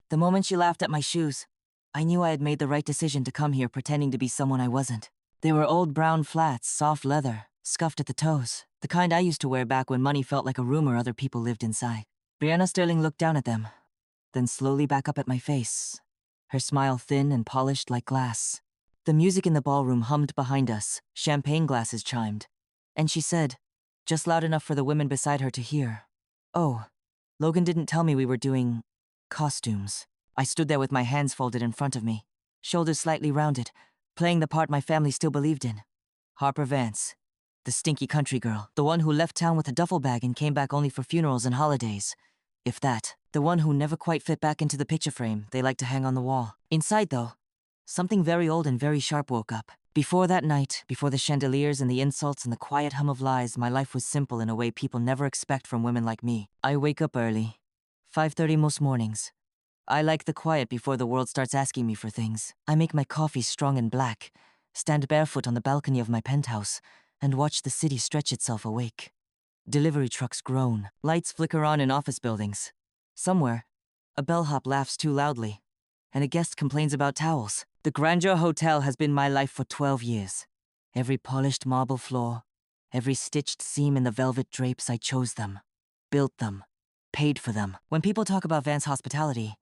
The moment she laughed at my shoes, I knew I had made the right decision to come here pretending to be someone I wasn't. They were old brown flats, soft leather, scuffed at the toes, the kind I used to wear back when money felt like a rumor other people lived inside. Brianna Sterling looked down at them, then slowly back up at my face, her smile thin and polished like glass. The music in the ballroom hummed behind us, champagne glasses chimed, and she said, just loud enough for the women beside her to hear, "Oh, Logan didn't tell me we were doing costumes." I stood there with my hands folded in front of me, shoulders slightly rounded, playing the part my family still believed in. Harper Vance, the stinky country girl, the one who left town with a duffel bag and came back only for funerals and holidays. If that, the one who never quite fit back into the picture frame they liked to hang on the wall. Inside, though, something very old and very sharp woke up. Before that night, before the chandeliers and the insults and the quiet hum of lies, my life was simple in a way people never expect from women like me. I wake up early, 5:30 most mornings. I like the quiet before the world starts asking me for things. I make my coffee strong and black, stand barefoot on the balcony of my penthouse, and watch the city stretch itself awake. Delivery trucks groan, lights flicker on in office buildings. Somewhere, a bellhop laughs too loudly, and a guest complains about towels. The Grandeur Hotel has been my life for 12 years. Every polished marble floor, every stitched seam in the velvet drapes, I chose them, built them, paid for them. When people talk about Vance hospitality,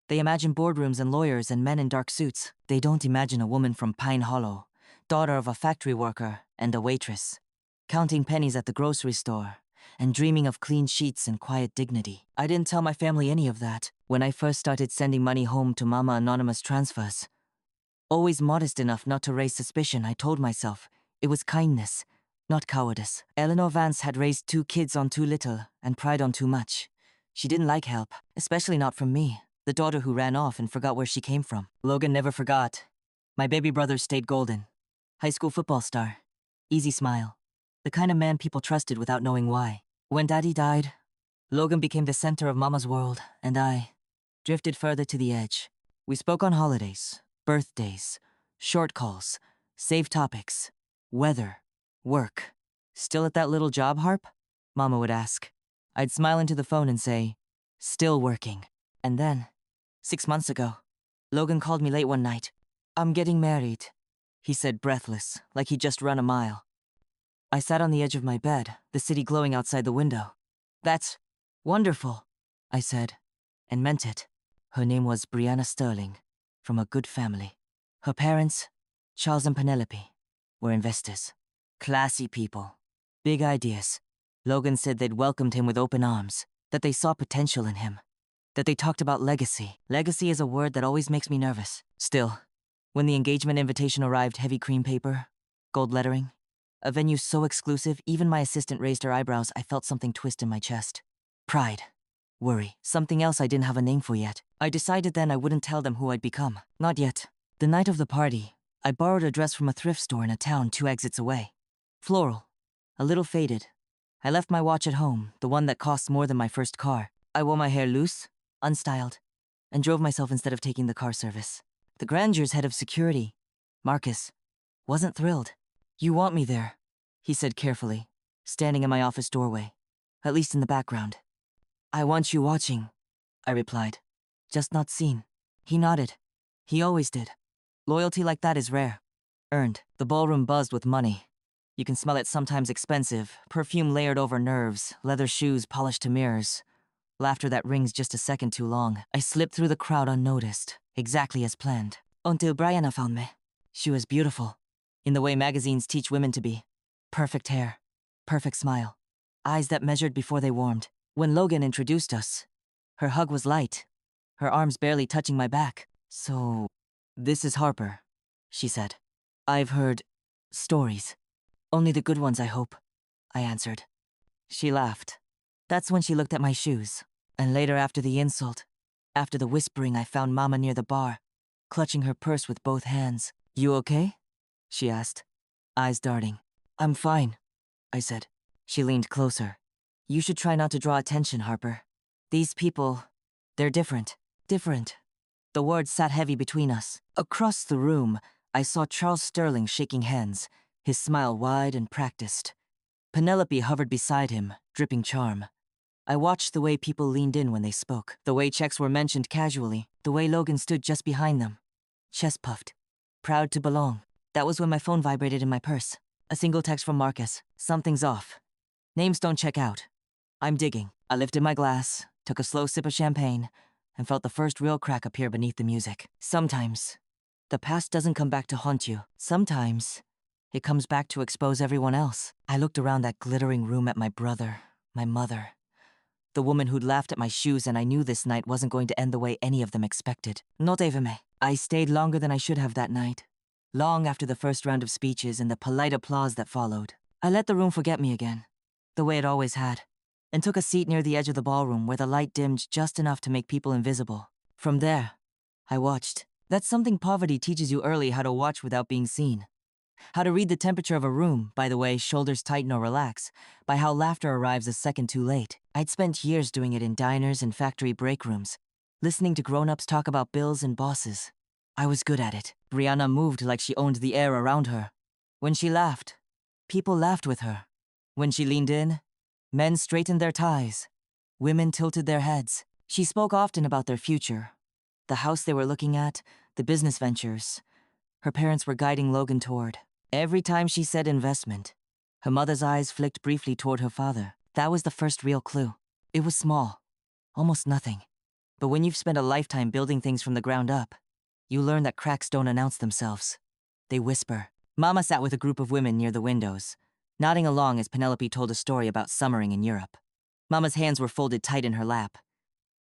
they imagine boardrooms and lawyers and men in dark suits. They don't imagine a woman from Pine Hollow, daughter of a factory worker and a waitress, counting pennies at the grocery store and dreaming of clean sheets and quiet dignity. I didn't tell my family any of that when I first started sending money home to Mama anonymous transfers. Always modest enough not to raise suspicion, I told myself it was kindness, not cowardice. Eleanor Vance had raised 2 kids on too little and pried on too much. She didn't like help, especially not from me, the daughter who ran off and forgot where she came from. Logan never forgot. My baby brother stayed golden. High school football star. Easy smile. The kind of man people trusted without knowing why. When Daddy died, Logan became the center of Mama's world, and I drifted further to the edge. We spoke on holidays, birthdays, short calls, save topics, weather, work. "Still at that little job, Harp?" Mama would ask. I'd smile into the phone and say, "Still working." And then, 6 months ago, Logan called me late one night. "I'm getting married," he said, breathless, like he'd just run a mile. I sat on the edge of my bed, the city glowing outside the window. "That's wonderful," I said, and meant it. Her name was Brianna Sterling, from a good family. Her parents, Charles and Penelope, were investors. Classy people. Big ideas. Logan said they'd welcomed him with open arms, that they saw potential in him, that they talked about legacy. Legacy is a word that always makes me nervous. Still, when the engagement invitation arrived, heavy cream paper, gold lettering, a venue so exclusive, even my assistant raised her eyebrows, I felt something twist in my chest. Pride. Worry. Something else I didn't have a name for yet. I decided then I wouldn't tell them who I'd become. Not yet. The night of the party, I borrowed a dress from a thrift store in a town 2 exits away. Floral. A little faded. I left my watch at home, the one that costs more than my first car. I wore my hair loose, unstyled, and drove myself instead of taking the car service. The Granger's head of security, Marcus, wasn't thrilled. "You want me there," he said carefully, standing in my office doorway, at least in the background. "I want you watching," I replied. "Just not seen." He nodded. He always did. Loyalty like that is rare. Earned. The ballroom buzzed with money. You can smell it, sometimes expensive, perfume layered over nerves, leather shoes polished to mirrors, laughter that rings just a second too long. I slipped through the crowd unnoticed, exactly as planned. Until Brianna found me. She was beautiful, in the way magazines teach women to be. Perfect hair, perfect smile, eyes that measured before they warmed. When Logan introduced us, her hug was light, her arms barely touching my back. "So, this is Harper," she said. "I've heard stories. Only the good ones, I hope," I answered. She laughed. That's when she looked at my shoes. And later, after the insult, after the whispering, I found Mama near the bar, clutching her purse with both hands. "You okay?" she asked, eyes darting. "I'm fine," I said. She leaned closer. "You should try not to draw attention, Harper. These people, they're different. Different." The words sat heavy between us. Across the room, I saw Charles Sterling shaking hands, his smile wide and practiced. Penelope hovered beside him, dripping charm. I watched the way people leaned in when they spoke, the way checks were mentioned casually, the way Logan stood just behind them, chest puffed, proud to belong. That was when my phone vibrated in my purse. A single text from Marcus. Something's off. Names don't check out. I'm digging. I lifted my glass, took a slow sip of champagne, and felt the first real crack appear beneath the music. Sometimes, the past doesn't come back to haunt you. Sometimes, it comes back to expose everyone else. I looked around that glittering room at my brother, my mother, the woman who'd laughed at my shoes, and I knew this night wasn't going to end the way any of them expected. Not even me. I stayed longer than I should have that night. Long after the first round of speeches and the polite applause that followed. I let the room forget me again, the way it always had, and took a seat near the edge of the ballroom where the light dimmed just enough to make people invisible. From there, I watched. That's something poverty teaches you early, how to watch without being seen. How to read the temperature of a room, by the way shoulders tighten or relax, by how laughter arrives a second too late. I'd spent years doing it in diners and factory break rooms, listening to grown-ups talk about bills and bosses. I was good at it. Brianna moved like she owned the air around her. When she laughed, people laughed with her. When she leaned in, men straightened their ties. Women tilted their heads. She spoke often about their future, the house they were looking at, the business ventures her parents were guiding Logan toward. Every time she said investment, her mother's eyes flicked briefly toward her father. That was the first real clue. It was small, almost nothing. But when you've spent a lifetime building things from the ground up, you learn that cracks don't announce themselves. They whisper. Mama sat with a group of women near the windows, nodding along as Penelope told a story about summering in Europe. Mama's hands were folded tight in her lap.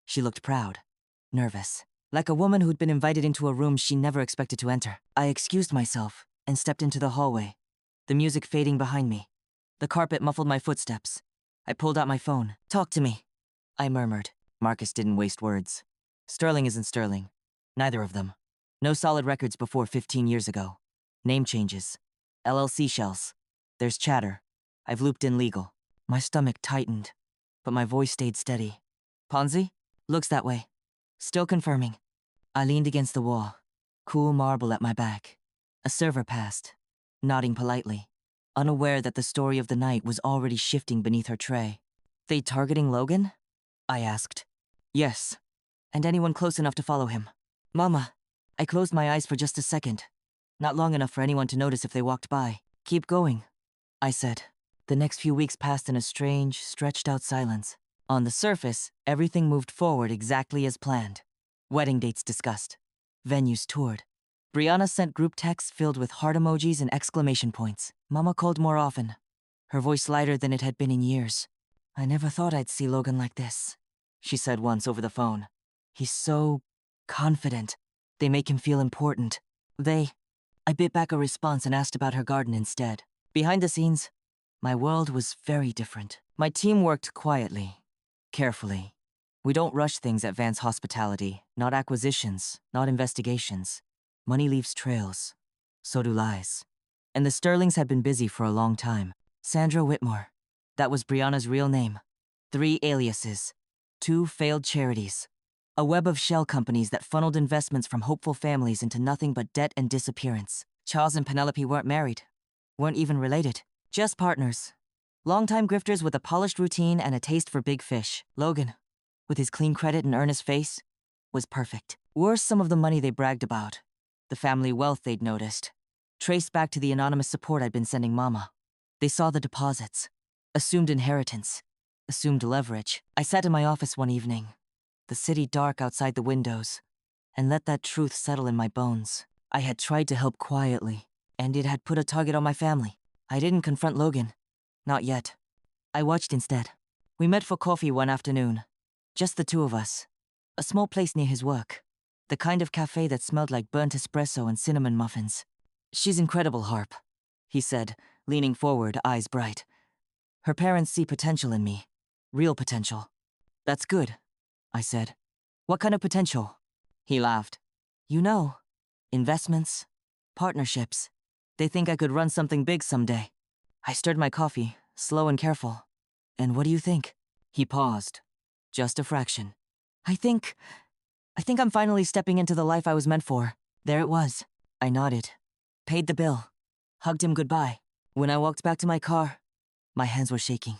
She looked proud, nervous, like a woman who'd been invited into a room she never expected to enter. I excused myself and stepped into the hallway, the music fading behind me. The carpet muffled my footsteps. I pulled out my phone. Talk to me, I murmured. Marcus didn't waste words. Sterling isn't Sterling. Neither of them. No solid records before 15 years ago. Name changes. LLC shells. There's chatter. I've looped in legal. My stomach tightened, but my voice stayed steady. Ponzi? Looks that way. Still confirming. I leaned against the wall, cool marble at my back. A server passed, nodding politely, unaware that the story of the night was already shifting beneath her tray. They targeting Logan? I asked. Yes. And anyone close enough to follow him. Mama. I closed my eyes for just a second. Not long enough for anyone to notice if they walked by. Keep going, I said. The next few weeks passed in a strange, stretched-out silence. On the surface, everything moved forward exactly as planned. Wedding dates discussed. Venues toured. Brianna sent group texts filled with heart emojis and exclamation points. Mama called more often, her voice lighter than it had been in years. I never thought I'd see Logan like this, she said once over the phone. He's so confident. They make him feel important. I bit back a response and asked about her garden instead. Behind the scenes, my world was very different. My team worked quietly, carefully. We don't rush things at Vance Hospitality, not acquisitions, not investigations. Money leaves trails. So do lies. And the Sterlings had been busy for a long time. Sandra Whitmore. That was Brianna's real name. 3 aliases. 2 failed charities. A web of shell companies that funneled investments from hopeful families into nothing but debt and disappearance. Charles and Penelope weren't married. Weren't even related. Just partners. Longtime grifters with a polished routine and a taste for big fish. Logan, with his clean credit and earnest face, was perfect. Worse, some of the money they bragged about. The family wealth they'd noticed. Traced back to the anonymous support I'd been sending Mama. They saw the deposits. Assumed inheritance. Assumed leverage. I sat in my office one evening, the city dark outside the windows, and let that truth settle in my bones. I had tried to help quietly, and it had put a target on my family. I didn't confront Logan. Not yet. I watched instead. We met for coffee one afternoon. Just the 2 of us. A small place near his work. The kind of cafe that smelled like burnt espresso and cinnamon muffins. She's incredible, Harp, he said, leaning forward, eyes bright. Her parents see potential in me. Real potential. That's good, I said. What kind of potential? He laughed. You know, investments, partnerships. They think I could run something big someday. I stirred my coffee, slow and careful. And what do you think? He paused. Just a fraction. I think I'm finally stepping into the life I was meant for. There it was. I nodded. Paid the bill. Hugged him goodbye. When I walked back to my car, my hands were shaking.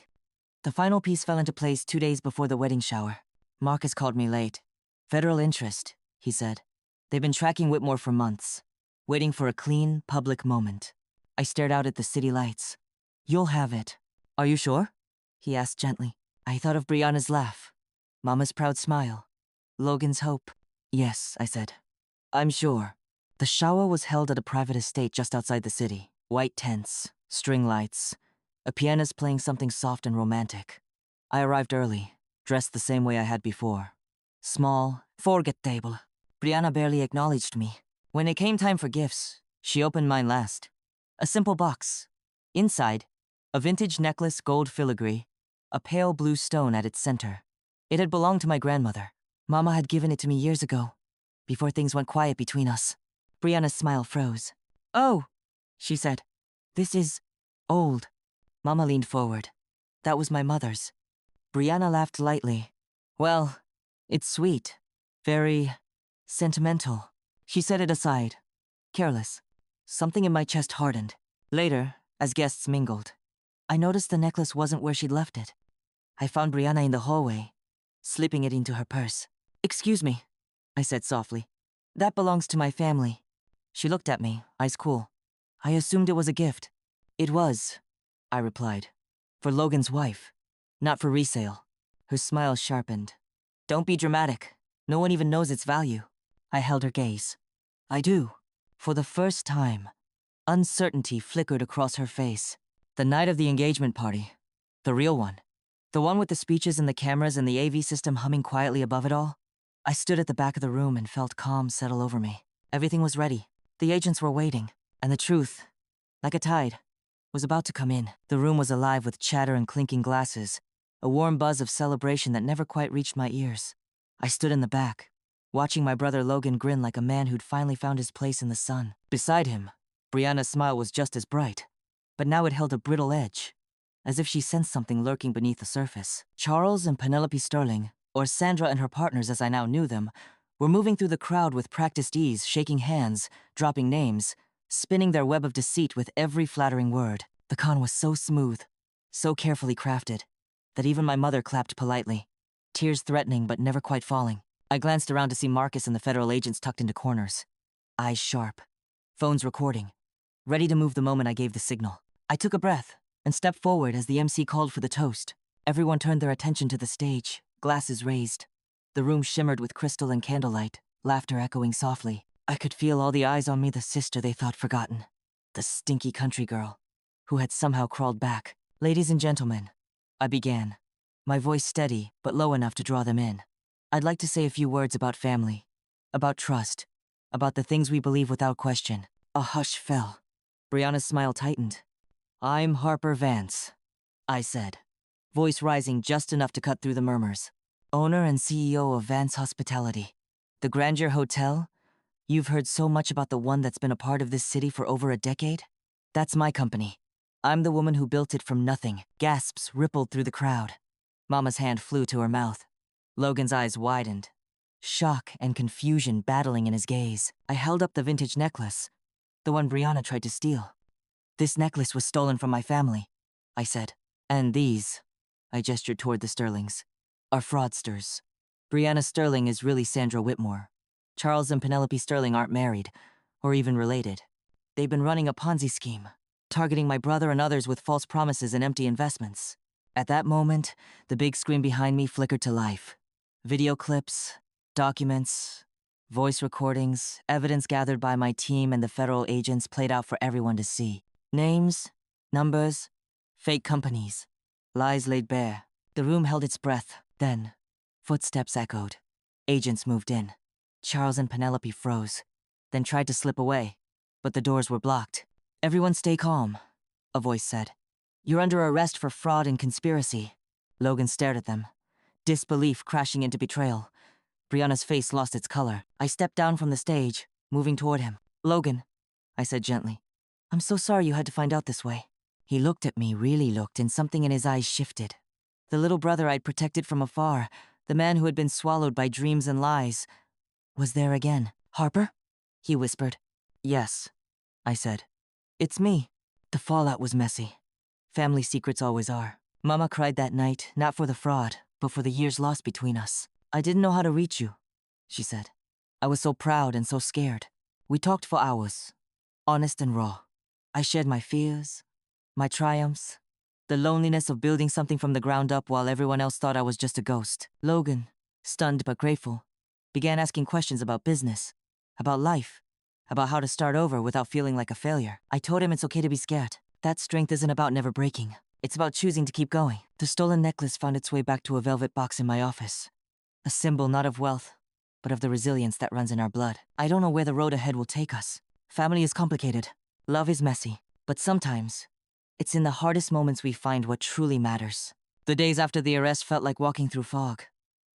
The final piece fell into place 2 days before the wedding shower. Marcus called me late. Federal interest, he said. They've been tracking Whitmore for months, waiting for a clean, public moment. I stared out at the city lights. You'll have it. Are you sure? He asked gently. I thought of Brianna's laugh. Mama's proud smile. Logan's hope. Yes, I said. I'm sure. The shower was held at a private estate just outside the city. White tents, string lights, a pianist playing something soft and romantic. I arrived early, dressed the same way I had before. Small, forget table. Brianna barely acknowledged me. When it came time for gifts, she opened mine last. A simple box. Inside, a vintage necklace, gold filigree, a pale blue stone at its center. It had belonged to my grandmother. Mama had given it to me years ago, before things went quiet between us. Brianna's smile froze. Oh, she said. This is old. Mama leaned forward. That was my mother's. Brianna laughed lightly. Well, it's sweet. Very sentimental. She set it aside. Careless. Something in my chest hardened. Later, as guests mingled, I noticed the necklace wasn't where she'd left it. I found Brianna in the hallway, slipping it into her purse. Excuse me, I said softly. That belongs to my family. She looked at me, eyes cool. I assumed it was a gift. It was, I replied. For Logan's wife, not for resale. Her smile sharpened. Don't be dramatic. No one even knows its value. I held her gaze. I do. For the first time, uncertainty flickered across her face. The night of the engagement party. The real one. The one with the speeches and the cameras and the AV system humming quietly above it all. I stood at the back of the room and felt calm settle over me. Everything was ready. The agents were waiting. And the truth, like a tide, was about to come in. The room was alive with chatter and clinking glasses, a warm buzz of celebration that never quite reached my ears. I stood in the back, watching my brother Logan grin like a man who'd finally found his place in the sun. Beside him, Brianna's smile was just as bright, but now it held a brittle edge, as if she sensed something lurking beneath the surface. Charles and Penelope Sterling, or Sandra and her partners as I now knew them, were moving through the crowd with practiced ease, shaking hands, dropping names, spinning their web of deceit with every flattering word. The con was so smooth, so carefully crafted, that even my mother clapped politely, tears threatening but never quite falling. I glanced around to see Marcus and the federal agents tucked into corners, eyes sharp, phones recording, ready to move the moment I gave the signal. I took a breath and stepped forward as the MC called for the toast. Everyone turned their attention to the stage, glasses raised. The room shimmered with crystal and candlelight, laughter echoing softly. I could feel all the eyes on me, the sister they thought forgotten. The stinky country girl, who had somehow crawled back. Ladies and gentlemen, I began, my voice steady but low enough to draw them in. I'd like to say a few words about family, about trust, about the things we believe without question. A hush fell. Brianna's smile tightened. I'm Harper Vance, I said, voice rising just enough to cut through the murmurs. Owner and CEO of Vance Hospitality. The Grandeur Hotel? You've heard so much about the one that's been a part of this city for over a decade? That's my company. I'm the woman who built it from nothing. Gasps rippled through the crowd. Mama's hand flew to her mouth. Logan's eyes widened, shock and confusion battling in his gaze. I held up the vintage necklace, the one Brianna tried to steal. This necklace was stolen from my family, I said. And these, I gestured toward the Sterlings, are fraudsters. Brianna Sterling is really Sandra Whitmore. Charles and Penelope Sterling aren't married, or even related. They've been running a Ponzi scheme, targeting my brother and others with false promises and empty investments. At that moment, the big screen behind me flickered to life. Video clips, documents, voice recordings, evidence gathered by my team and the federal agents played out for everyone to see. Names, numbers, fake companies, lies laid bare. The room held its breath. Then, footsteps echoed. Agents moved in. Charles and Penelope froze, then tried to slip away, but the doors were blocked. Everyone stay calm, a voice said. You're under arrest for fraud and conspiracy. Logan stared at them, disbelief crashing into betrayal. Brianna's face lost its color. I stepped down from the stage, moving toward him. Logan, I said gently, I'm so sorry you had to find out this way. He looked at me, really looked, and something in his eyes shifted. The little brother I'd protected from afar, the man who had been swallowed by dreams and lies, was there again. Harper? He whispered. Yes, I said. It's me. The fallout was messy. Family secrets always are. Mama cried that night, not for the fraud, but for the years lost between us. I didn't know how to reach you, she said. I was so proud and so scared. We talked for hours, honest and raw. I shared my fears, my triumphs, the loneliness of building something from the ground up while everyone else thought I was just a ghost. Logan, stunned but grateful, began asking questions about business, about life, about how to start over without feeling like a failure. I told him it's okay to be scared. That strength isn't about never breaking. It's about choosing to keep going. The stolen necklace found its way back to a velvet box in my office. A symbol not of wealth, but of the resilience that runs in our blood. I don't know where the road ahead will take us. Family is complicated. Love is messy. But sometimes, it's in the hardest moments we find what truly matters. The days after the arrest felt like walking through fog.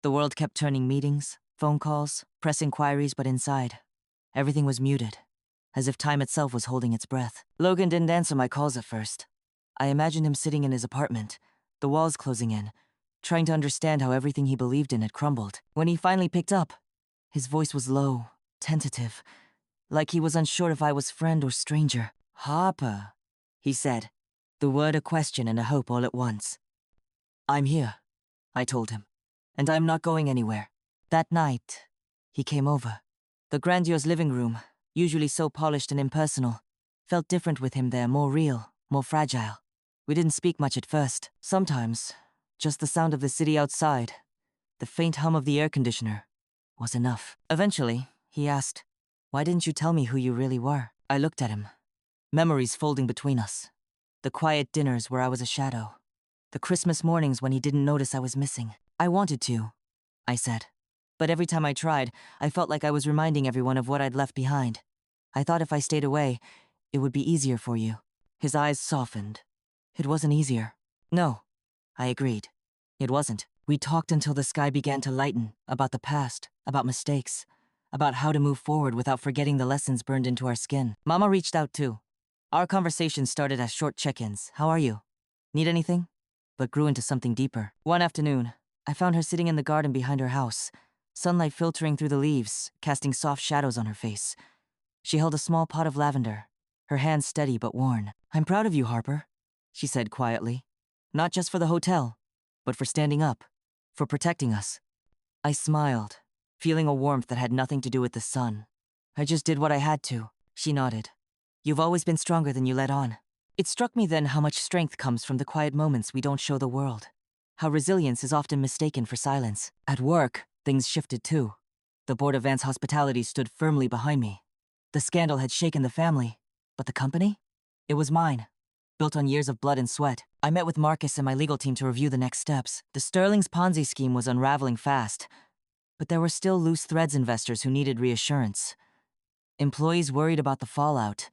The world kept turning meetings, phone calls, press inquiries, but inside, everything was muted, as if time itself was holding its breath. Logan didn't answer my calls at first. I imagined him sitting in his apartment, the walls closing in, trying to understand how everything he believed in had crumbled. When he finally picked up, his voice was low, tentative, like he was unsure if I was friend or stranger. "Harper," he said, the word a question and a hope all at once. "I'm here," I told him, "and I'm not going anywhere." That night, he came over. The grandiose living room, usually so polished and impersonal, felt different with him there, more real, more fragile. We didn't speak much at first. Sometimes, just the sound of the city outside, the faint hum of the air conditioner, was enough. Eventually, he asked, "Why didn't you tell me who you really were?" I looked at him. Memories folding between us. The quiet dinners where I was a shadow. The Christmas mornings when he didn't notice I was missing. "I wanted to," I said. But every time I tried, I felt like I was reminding everyone of what I'd left behind. I thought if I stayed away, it would be easier for you. His eyes softened. It wasn't easier. No, I agreed. It wasn't. We talked until the sky began to lighten, about the past, about mistakes, about how to move forward without forgetting the lessons burned into our skin. Mama reached out too. Our conversation started as short check-ins. "How are you? Need anything?" But grew into something deeper. One afternoon, I found her sitting in the garden behind her house, sunlight filtering through the leaves, casting soft shadows on her face. She held a small pot of lavender, her hands steady but worn. "I'm proud of you, Harper," she said quietly. "Not just for the hotel, but for standing up, for protecting us." I smiled, feeling a warmth that had nothing to do with the sun. "I just did what I had to." She nodded. "You've always been stronger than you let on." It struck me then how much strength comes from the quiet moments we don't show the world. How resilience is often mistaken for silence. At work, things shifted too. The board of Vance Hospitality stood firmly behind me. The scandal had shaken the family, but the company? It was mine, built on years of blood and sweat. I met with Marcus and my legal team to review the next steps. The Sterling's Ponzi scheme was unraveling fast, but there were still loose threads investors who needed reassurance. Employees worried about the fallout.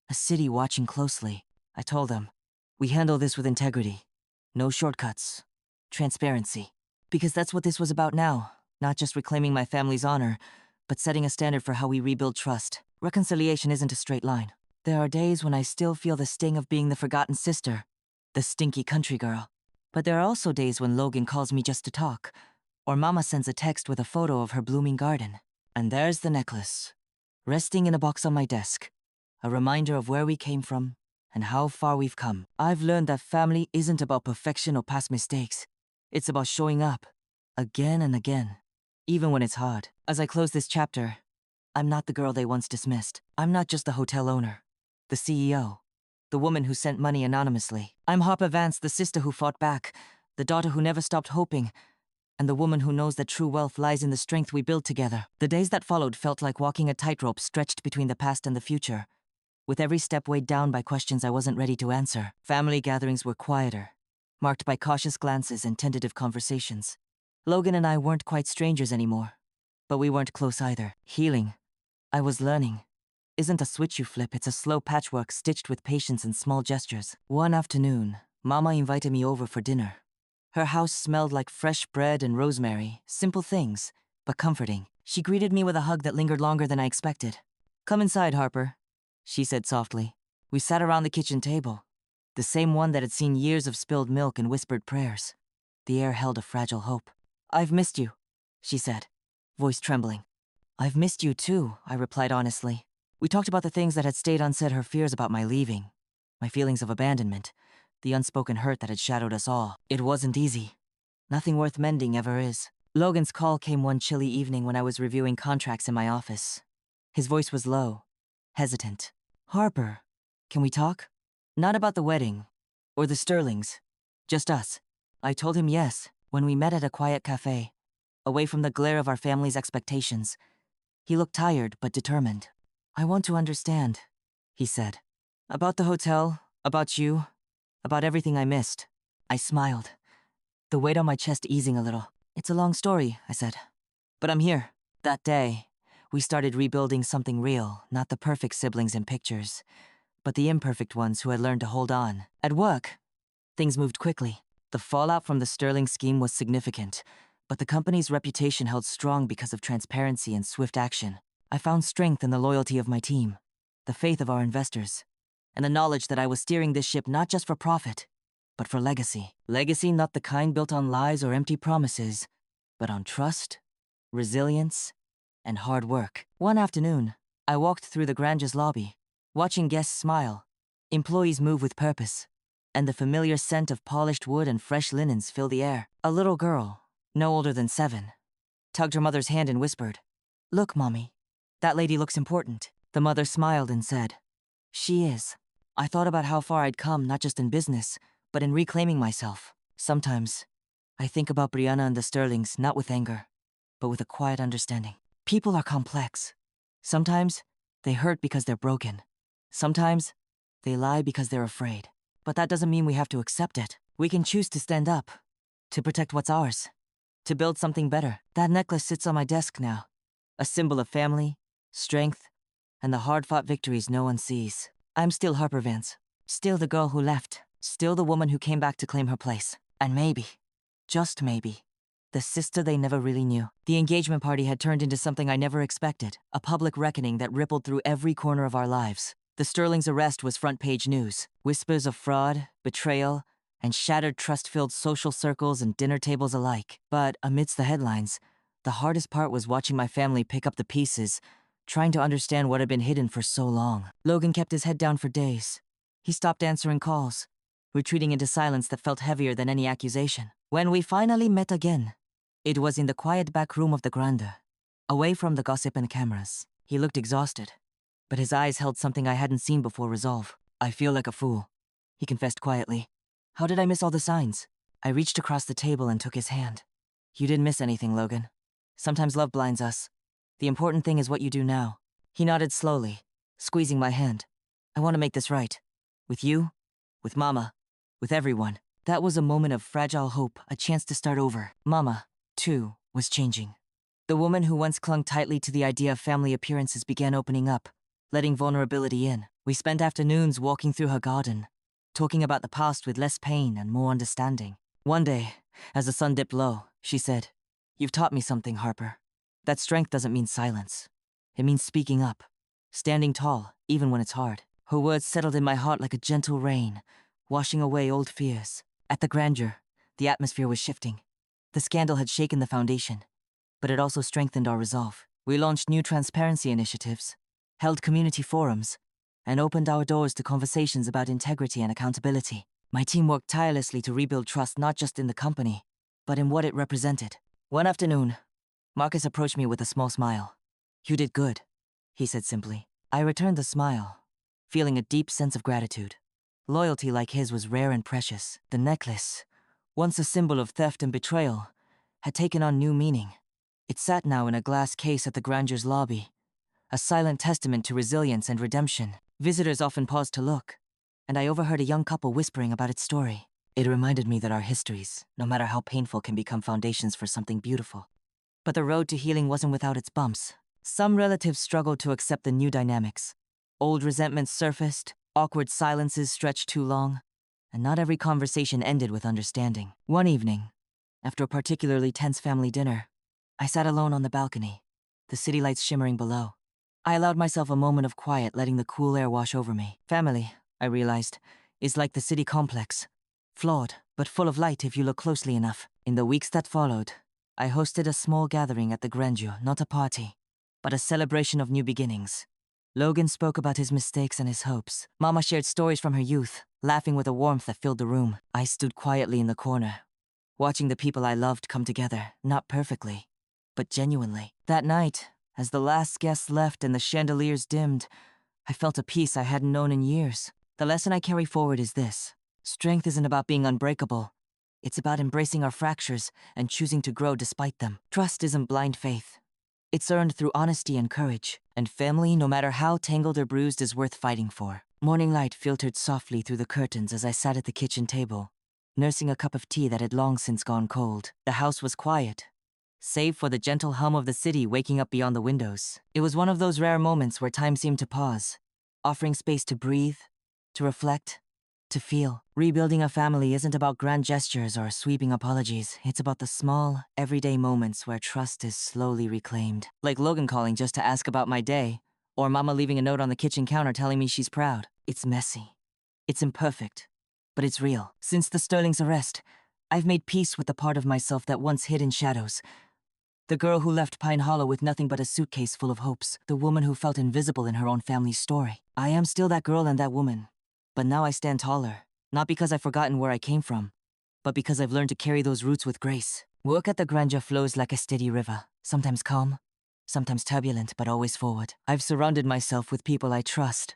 A city watching closely. I told them, "We handle this with integrity. No shortcuts. Transparency." Because that's what this was about now. Not just reclaiming my family's honor, but setting a standard for how we rebuild trust. Reconciliation isn't a straight line. There are days when I still feel the sting of being the forgotten sister, the stinky country girl. But there are also days when Logan calls me just to talk, or Mama sends a text with a photo of her blooming garden. And there's the necklace, resting in a box on my desk, a reminder of where we came from and how far we've come. I've learned that family isn't about perfection or past mistakes. It's about showing up, again and again, even when it's hard. As I close this chapter, I'm not the girl they once dismissed. I'm not just the hotel owner, the CEO, the woman who sent money anonymously. I'm Harper Vance, the sister who fought back, the daughter who never stopped hoping, and the woman who knows that true wealth lies in the strength we build together. The days that followed felt like walking a tightrope stretched between the past and the future, with every step weighed down by questions I wasn't ready to answer. Family gatherings were quieter, marked by cautious glances and tentative conversations. Logan and I weren't quite strangers anymore, but we weren't close either. Healing, I was learning, isn't a switch you flip, it's a slow patchwork stitched with patience and small gestures. One afternoon, Mama invited me over for dinner. Her house smelled like fresh bread and rosemary, simple things, but comforting. She greeted me with a hug that lingered longer than I expected. "Come inside, Harper," she said softly. We sat around the kitchen table, the same one that had seen years of spilled milk and whispered prayers. The air held a fragile hope. "I've missed you," she said, voice trembling. "I've missed you too," I replied honestly. We talked about the things that had stayed unsaid, her fears about my leaving, my feelings of abandonment, the unspoken hurt that had shadowed us all. It wasn't easy. Nothing worth mending ever is. Logan's call came one chilly evening when I was reviewing contracts in my office. His voice was low, hesitant. "Harper, can we talk? Not about the wedding, or the Sterlings. Just us." I told him yes, when we met at a quiet cafe, away from the glare of our family's expectations. He looked tired but determined. "I want to understand," he said. "About the hotel, about you, about everything I missed." I smiled, the weight on my chest easing a little. "It's a long story," I said. "But I'm here." That day, we started rebuilding something real, not the perfect siblings in pictures, but the imperfect ones who had learned to hold on. At work, things moved quickly. The fallout from the Sterling scheme was significant, but the company's reputation held strong because of transparency and swift action. I found strength in the loyalty of my team, the faith of our investors, and the knowledge that I was steering this ship not just for profit, but for legacy. Legacy not the kind built on lies or empty promises, but on trust, resilience, and hard work. One afternoon, I walked through the Granger's lobby, watching guests smile, employees move with purpose, and the familiar scent of polished wood and fresh linens fill the air. A little girl, no older than 7, tugged her mother's hand and whispered, "Look, Mommy, that lady looks important." The mother smiled and said, "She is." I thought about how far I'd come, not just in business, but in reclaiming myself. Sometimes, I think about Brianna and the Sterlings not with anger, but with a quiet understanding. People are complex. Sometimes, they hurt because they're broken. Sometimes, they lie because they're afraid. But that doesn't mean we have to accept it. We can choose to stand up, to protect what's ours, to build something better. That necklace sits on my desk now, a symbol of family, strength, and the hard-fought victories no one sees. I'm still Harper Vance, still the girl who left, still the woman who came back to claim her place. And maybe, just maybe, the sister they never really knew. The engagement party had turned into something I never expected, a public reckoning that rippled through every corner of our lives. The Sterling's arrest was front-page news. Whispers of fraud, betrayal, and shattered trust-filled social circles and dinner tables alike. But amidst the headlines, the hardest part was watching my family pick up the pieces, trying to understand what had been hidden for so long. Logan kept his head down for days. He stopped answering calls, retreating into silence that felt heavier than any accusation. When we finally met again, it was in the quiet back room of the Grande, away from the gossip and cameras. He looked exhausted, but his eyes held something I hadn't seen before: resolve. "I feel like a fool," he confessed quietly. "How did I miss all the signs?" I reached across the table and took his hand. "You didn't miss anything, Logan. Sometimes love blinds us. The important thing is what you do now." He nodded slowly, squeezing my hand. "I want to make this right. With you, with Mama, with everyone." That was a moment of fragile hope, a chance to start over. Mama, too, was changing. The woman who once clung tightly to the idea of family appearances began opening up, letting vulnerability in. We spent afternoons walking through her garden, talking about the past with less pain and more understanding. One day, as the sun dipped low, she said, "You've taught me something, Harper. That strength doesn't mean silence. It means speaking up, standing tall, even when it's hard." Her words settled in my heart like a gentle rain, washing away old fears. At the Grandeur, the atmosphere was shifting. The scandal had shaken the foundation, but it also strengthened our resolve. We launched new transparency initiatives, held community forums, and opened our doors to conversations about integrity and accountability. My team worked tirelessly to rebuild trust not just in the company, but in what it represented. One afternoon, Marcus approached me with a small smile. "You did good," he said simply. I returned the smile, feeling a deep sense of gratitude. Loyalty like his was rare and precious. The necklace, once a symbol of theft and betrayal, had taken on new meaning. It sat now in a glass case at the Granger's lobby, a silent testament to resilience and redemption. Visitors often paused to look, and I overheard a young couple whispering about its story. It reminded me that our histories, no matter how painful, can become foundations for something beautiful. But the road to healing wasn't without its bumps. Some relatives struggled to accept the new dynamics. Old resentments surfaced, awkward silences stretched too long, and not every conversation ended with understanding. One evening, after a particularly tense family dinner, I sat alone on the balcony, the city lights shimmering below. I allowed myself a moment of quiet, letting the cool air wash over me. Family, I realized, is like the city complex. Flawed, but full of light if you look closely enough. In the weeks that followed, I hosted a small gathering at the Grandeur, not a party, but a celebration of new beginnings. Logan spoke about his mistakes and his hopes. Mama shared stories from her youth, laughing with a warmth that filled the room. I stood quietly in the corner, watching the people I loved come together, not perfectly, but genuinely. That night, as the last guest left and the chandeliers dimmed, I felt a peace I hadn't known in years. The lesson I carry forward is this: strength isn't about being unbreakable. It's about embracing our fractures and choosing to grow despite them. Trust isn't blind faith. It's earned through honesty and courage. And family, no matter how tangled or bruised, is worth fighting for. Morning light filtered softly through the curtains as I sat at the kitchen table, nursing a cup of tea that had long since gone cold. The house was quiet, save for the gentle hum of the city waking up beyond the windows. It was one of those rare moments where time seemed to pause, offering space to breathe, to reflect, to feel. Rebuilding a family isn't about grand gestures or sweeping apologies. It's about the small, everyday moments where trust is slowly reclaimed. Like Logan calling just to ask about my day, or Mama leaving a note on the kitchen counter telling me she's proud. It's messy. It's imperfect. But it's real. Since the Sterling's arrest, I've made peace with the part of myself that once hid in shadows. The girl who left Pine Hollow with nothing but a suitcase full of hopes. The woman who felt invisible in her own family's story. I am still that girl and that woman. But now I stand taller. Not because I've forgotten where I came from, but because I've learned to carry those roots with grace. Work at the Grandeur flows like a steady river. Sometimes calm, sometimes turbulent, but always forward. I've surrounded myself with people I trust,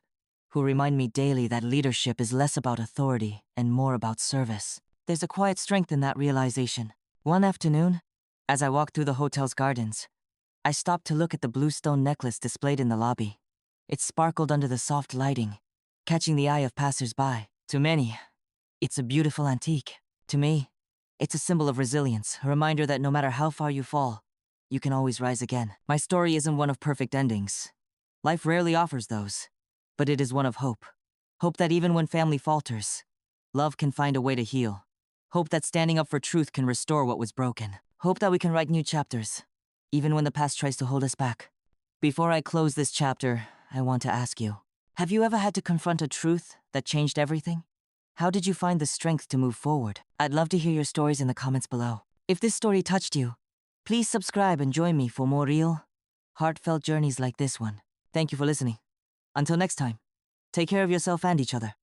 who remind me daily that leadership is less about authority and more about service. There's a quiet strength in that realization. One afternoon, as I walked through the hotel's gardens, I stopped to look at the blue stone necklace displayed in the lobby. It sparkled under the soft lighting, catching the eye of passers-by. To many, it's a beautiful antique. To me, it's a symbol of resilience, a reminder that no matter how far you fall, you can always rise again. My story isn't one of perfect endings. Life rarely offers those, but it is one of hope. Hope that even when family falters, love can find a way to heal. Hope that standing up for truth can restore what was broken. Hope that we can write new chapters, even when the past tries to hold us back. Before I close this chapter, I want to ask you, have you ever had to confront a truth that changed everything? How did you find the strength to move forward? I'd love to hear your stories in the comments below. If this story touched you, please subscribe and join me for more real, heartfelt journeys like this one. Thank you for listening. Until next time, take care of yourself and each other.